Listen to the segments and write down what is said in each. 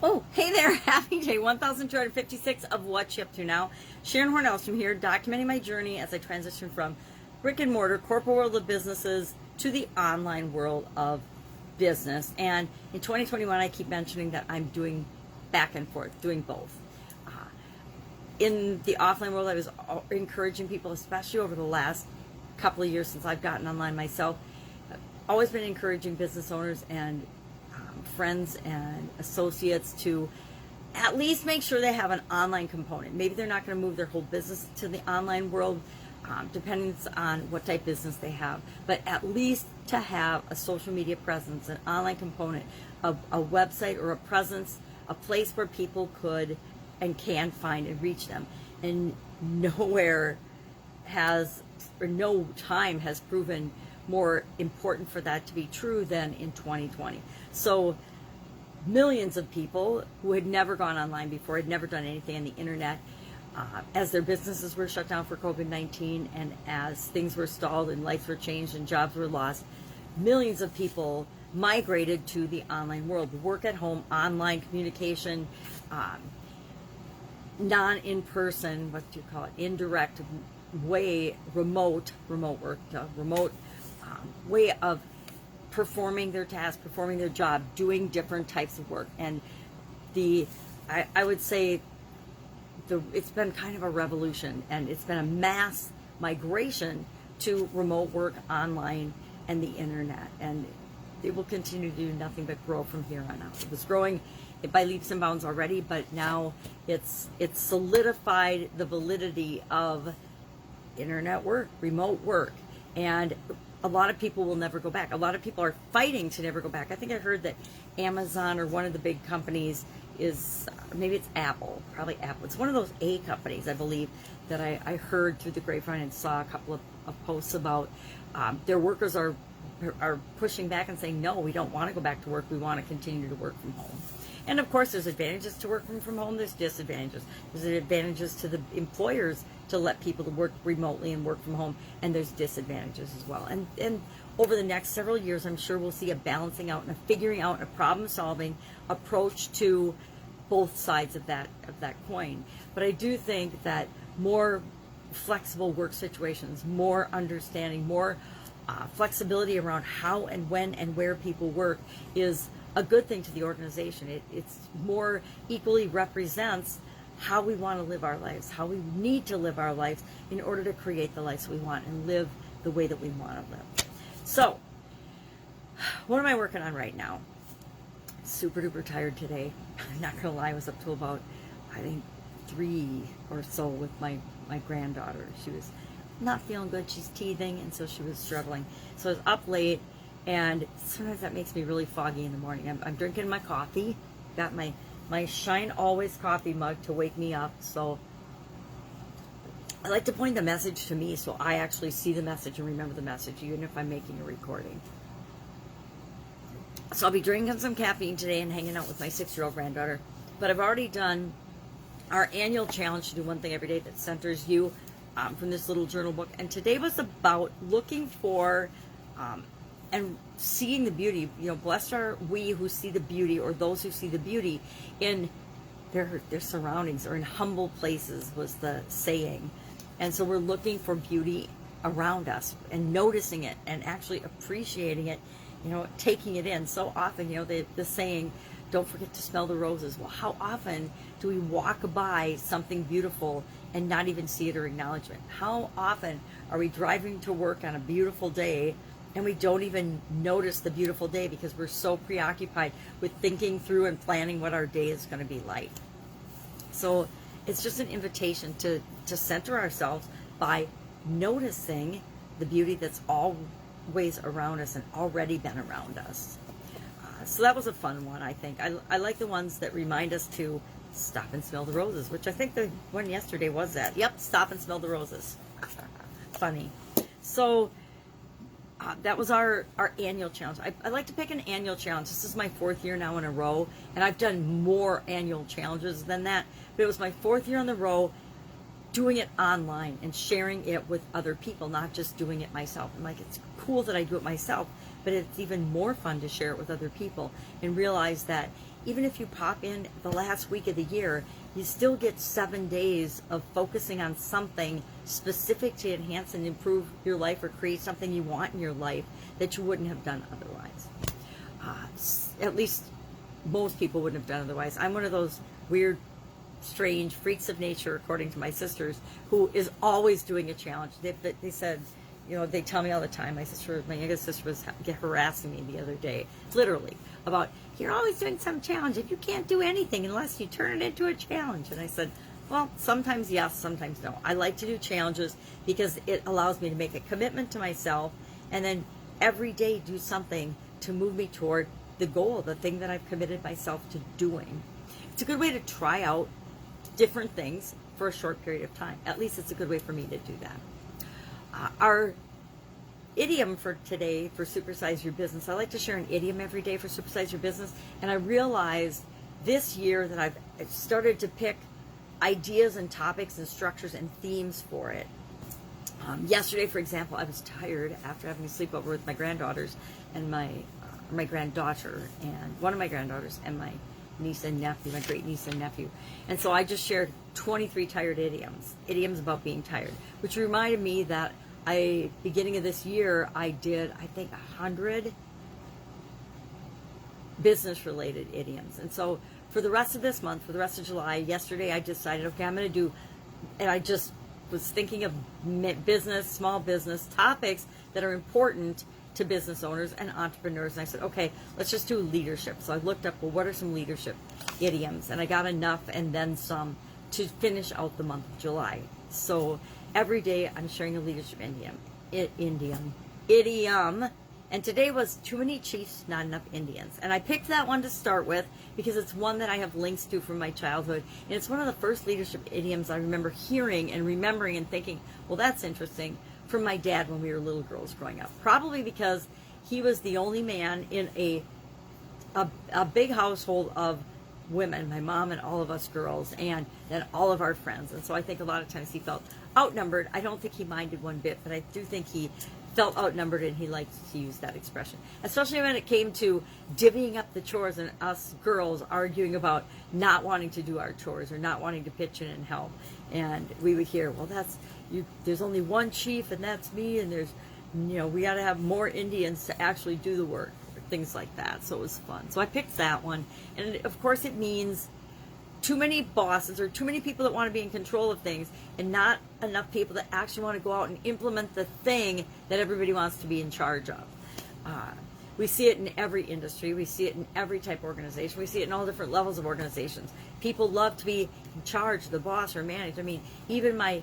Oh, hey there, happy day 1256 of What's She Up To Now. Sharon Horne-Ellstrom here, documenting my journey as I transition from brick and mortar, corporate world of businesses to the online world of business. And in 2021, I keep mentioning that I'm doing back and forth, doing both. In the offline world, I was encouraging people, especially over the last couple of years since I've gotten online myself, I've always been encouraging business owners and friends and associates to at least make sure they have an online component. Maybe they're not going to move their whole business to the online world, depending on what type of business they have, but at least to have a social media presence, an online component, a website or a presence, a place where people could and can find and reach them. And nowhere has, or no time has proven more important for that to be true than in 2020. So millions of people who had never gone online before, had never done anything on the internet, as their businesses were shut down for COVID-19 and as things were stalled and lights were changed and jobs were lost, millions of people migrated to the online world. Work at home, online communication, non-in-person, what do you call it, indirect way, remote work, remote way of performing their task, performing their job, doing different types of work. And I would say it's been kind of a revolution, and it's been a mass migration to remote work, online, and the internet. And it will continue to do nothing but grow from here on out. It was growing by leaps and bounds already, but now it's solidified the validity of internet work, remote work. And a lot of people will never go back. A lot of people are fighting to never go back. I think I heard that Amazon or one of the big companies is, maybe it's Apple, probably Apple. It's one of those A companies, I believe, that I heard through the grapevine and saw a couple of posts about. Their workers are pushing back and saying, no, we don't want to go back to work. We want to continue to work from home. And of course, there's advantages to working from home. There's disadvantages. There's advantages to the employers to let people work remotely and work from home, and there's disadvantages as well. And over the next several years, I'm sure we'll see a balancing out and a figuring out a problem-solving approach to both sides of that coin. But I do think that more flexible work situations, more understanding, more flexibility around how and when and where people work is a good thing to the organization. It's more equally represents how we want to live our lives, how we need to live our lives in order to create the lives we want and live the way that we want to live. So, what am I working on right now? Super duper tired today. I'm not going to lie, I was up to about, I think, 3 or so with my granddaughter. She was not feeling good. She's teething, and so she was struggling. So I was up late, and sometimes that makes me really foggy in the morning. I'm drinking my coffee. Got my Shine Always coffee mug to wake me up. So I like to point the message to me so I actually see the message and remember the message, even if I'm making a recording. So I'll be drinking some caffeine today and hanging out with my 6-year-old granddaughter. But I've already done our annual challenge to do one thing every day that centers you from this little journal book. And today was about looking for and seeing the beauty. You know, blessed are we who see the beauty, or those who see the beauty in their surroundings or in humble places, was the saying. And so we're looking for beauty around us and noticing it and actually appreciating it, you know, taking it in. So often, you know, the saying, don't forget to smell the roses. Well, how often do we walk by something beautiful and not even see it or acknowledge it? How often are we driving to work on a beautiful day and we don't even notice the beautiful day because we're so preoccupied with thinking through and planning what our day is going to be like? So it's just an invitation to center ourselves by noticing the beauty that's always around us and already been around us. So that was a fun one, I think. I like the ones that remind us to stop and smell the roses, which I think the one yesterday was that. Yep, stop and smell the roses. Funny. So that was our annual challenge. I like to pick an annual challenge. This is my 4th year now in a row, and I've done more annual challenges than that. But it was my 4th year in the row doing it online and sharing it with other people, not just doing it myself. I'm like, it's cool that I do it myself, but it's even more fun to share it with other people and realize that even if you pop in the last week of the year, you still get 7 days of focusing on something specific to enhance and improve your life or create something you want in your life that you wouldn't have done otherwise. At least most people wouldn't have done otherwise. I'm one of those weird, strange freaks of nature, according to my sisters, who is always doing a challenge. They said, you know, they tell me all the time. My youngest sister was harassing me the other day, literally, about, you're always doing some challenge and you can't do anything unless you turn it into a challenge. And I said, well, sometimes yes, sometimes no. I like to do challenges because it allows me to make a commitment to myself and then every day do something to move me toward the goal, the thing that I've committed myself to doing. It's a good way to try out different things for a short period of time. At least it's a good way for me to do that. Our idiom for today for Supersize Your Business, I like to share an idiom every day for Supersize Your Business, and I realized this year that I've started to pick ideas and topics and structures and themes for it. Yesterday, for example, I was tired after having a sleepover with my granddaughters and my granddaughter and one of my granddaughters and my niece and nephew, my great niece and nephew. And so I just shared 23 tired idioms about being tired, which reminded me that beginning of this year, I did, I think, 100 business-related idioms. And so for the rest of this month, for the rest of July, yesterday I decided, okay, I'm going to do, and I just was thinking of business, small business topics that are important to business owners and entrepreneurs. And I said, okay, let's just do leadership. So I looked up, well, what are some leadership idioms? And I got enough and then some to finish out the month of July. So every day I'm sharing a leadership idiom. And today was too many chiefs, not enough Indians. And I picked that one to start with because it's one that I have links to from my childhood. And it's one of the first leadership idioms I remember hearing and remembering and thinking, well, that's interesting, from my dad when we were little girls growing up. Probably because he was the only man in a big household of women, my mom and all of us girls, and then all of our friends. And so I think a lot of times he felt outnumbered. I don't think he minded one bit, but I do think he felt outnumbered, and he liked to use that expression, especially when it came to divvying up the chores and us girls arguing about not wanting to do our chores or not wanting to pitch in and help. And we would hear, well, that's you, there's only one chief and that's me, and there's, you know, we got to have more Indians to actually do the work, or things like that. So it was fun. So I picked that one, and of course it means too many bosses or too many people that want to be in control of things and not enough people that actually want to go out and implement the thing that everybody wants to be in charge of. We see it in every industry. We see it in every type of organization. We see it in all different levels of organizations. People love to be in charge, the boss or manager. I mean, even my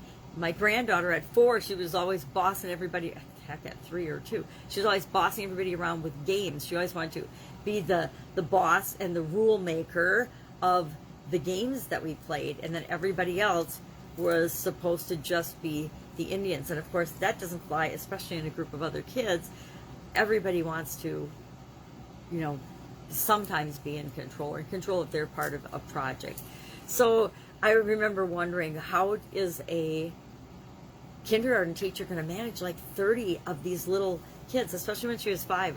granddaughter at 4, she was always bossing everybody. Heck, at 3 or 2, she was always bossing everybody around with games. She always wanted to be the boss and the rule maker of the games that we played, and then everybody else was supposed to just be the Indians. And of course that doesn't fly, especially in a group of other kids. Everybody wants to, you know, sometimes be in control or in control of their part of a project. So I remember wondering, how is a kindergarten teacher going to manage like 30 of these little kids, especially when she was 5.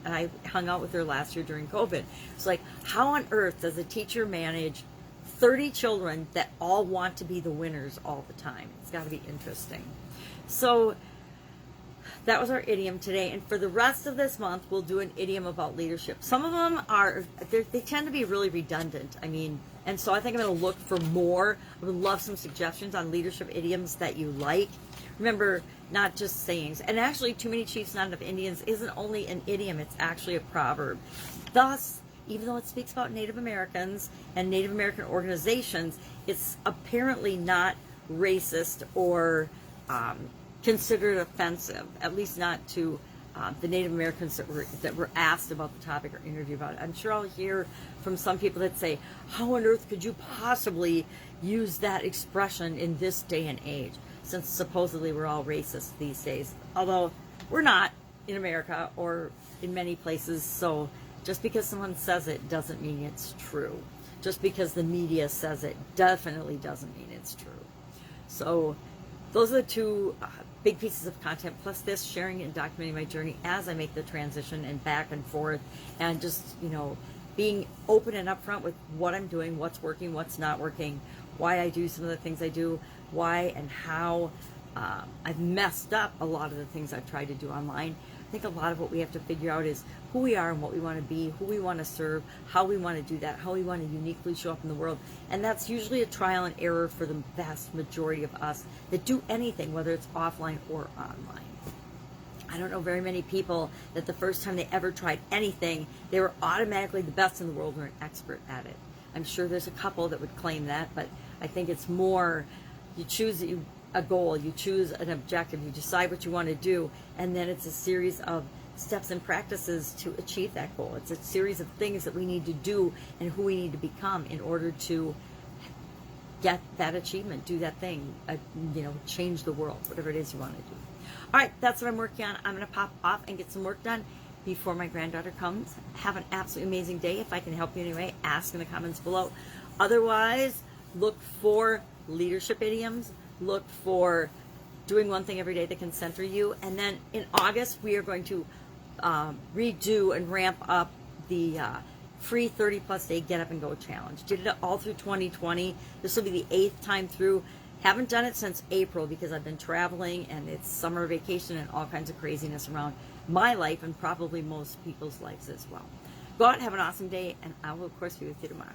I hung out with her last year during COVID. It's like, how on earth does a teacher manage 30 children that all want to be the winners all the time? It's got to be interesting. So that was our idiom today, and for the rest of this month we'll do an idiom about leadership. Some of them they tend to be really redundant. I mean, and so I think I'm going to look for more. I would love some suggestions on leadership idioms that you like. Remember, not just sayings. And actually, too many chiefs, not enough Indians isn't only an idiom, it's actually a proverb. Thus, even though it speaks about Native Americans and Native American organizations, it's apparently not racist or considered offensive, at least not to the Native Americans that were asked about the topic or interviewed about it. I'm sure I'll hear from some people that say, how on earth could you possibly use that expression in this day and age, since supposedly we're all racist these days. Although we're not in America or in many places, so just because someone says it doesn't mean it's true. Just because the media says it definitely doesn't mean it's true. So those are the two big pieces of content, plus this, sharing and documenting my journey as I make the transition and back and forth, and just, you know, being open and upfront with what I'm doing, what's working, what's not working, why I do some of the things I do, why and how I've messed up a lot of the things I've tried to do online. I think a lot of what we have to figure out is who we are and what we want to be, who we want to serve, how we want to do that, how we want to uniquely show up in the world. And that's usually a trial and error for the vast majority of us that do anything, whether it's offline or online. I don't know very many people that the first time they ever tried anything, they were automatically the best in the world or an expert at it. I'm sure there's a couple that would claim that, but I think it's more you choose a goal, you choose an objective, you decide what you want to do, and then it's a series of steps and practices to achieve that goal. It's a series of things that we need to do and who we need to become in order to get that achievement, do that thing, change the world, whatever it is you want to do. All right, that's what I'm working on. I'm going to pop off and get some work done before my granddaughter comes. Have an absolutely amazing day. If I can help you in any way, ask in the comments below. Otherwise, look for leadership idioms. Look for doing one thing every day that can center you. And then in August, we are going to redo and ramp up the free 30-plus day Get Up and Go challenge. Did it all through 2020. This will be the 8th time through. Haven't done it since April because I've been traveling and it's summer vacation and all kinds of craziness around my life and probably most people's lives as well. Go out, have an awesome day, and I will, of course, be with you tomorrow.